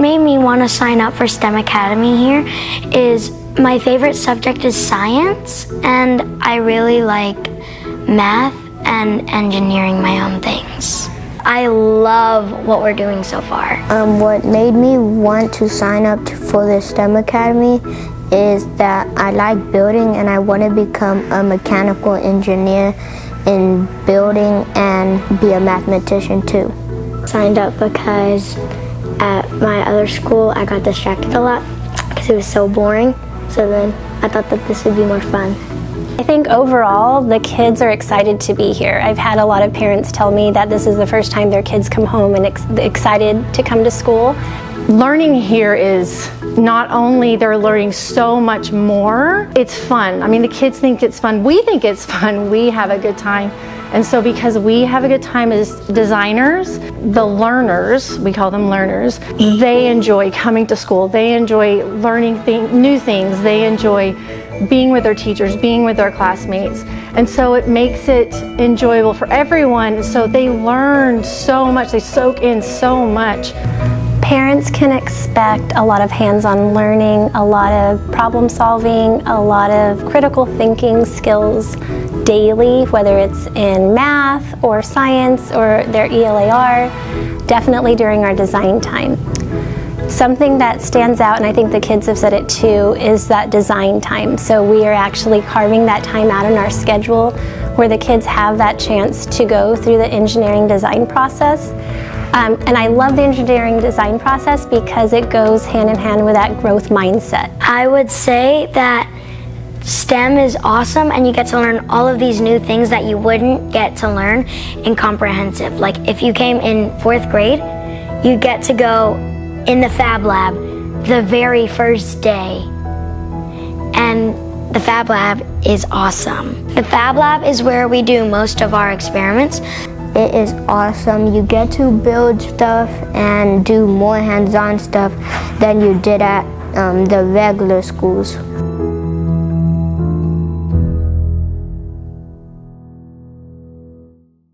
made me want to sign up for STEM Academy here is my favorite subject is science, and I really like math and engineering my own things. I love what we're doing so far. What made me want to sign up for the STEM Academy is that I like building and I want to become a mechanical engineer in building and be a mathematician too. Signed up because at my other school I got distracted a lot because it was so boring, so then I thought that this would be more fun. I think overall the kids are excited to be here. I've had a lot of parents tell me that this is the first time their kids come home and excited to come to school. Learning here is not only they're learning so much more, it's fun. I mean, the kids think it's fun, we think it's fun, we have a good time. And so because we have a good time as designers, the learners, we call them learners, they enjoy coming to school, they enjoy learning new things, they enjoy being with their teachers, being with their classmates. And so it makes it enjoyable for everyone. So they learn so much, they soak in so much. Parents can expect a lot of hands-on learning, a lot of problem solving, a lot of critical thinking skills daily, whether it's in math or science or their ELAR, definitely during our design time. Something that stands out, and I think the kids have said it too, is that design time. So we are actually carving that time out in our schedule where the kids have that chance to go through the engineering design process. And I love the engineering design process because it goes hand in hand with that growth mindset. I would say that STEM is awesome and you get to learn all of these new things that you wouldn't get to learn in comprehensive. Like if you came in 4th grade, you get to go in the FAB Lab the very first day. And the FAB Lab is awesome. The FAB Lab is where we do most of our experiments. It is awesome. You get to build stuff and do more hands-on stuff than you did at the regular schools.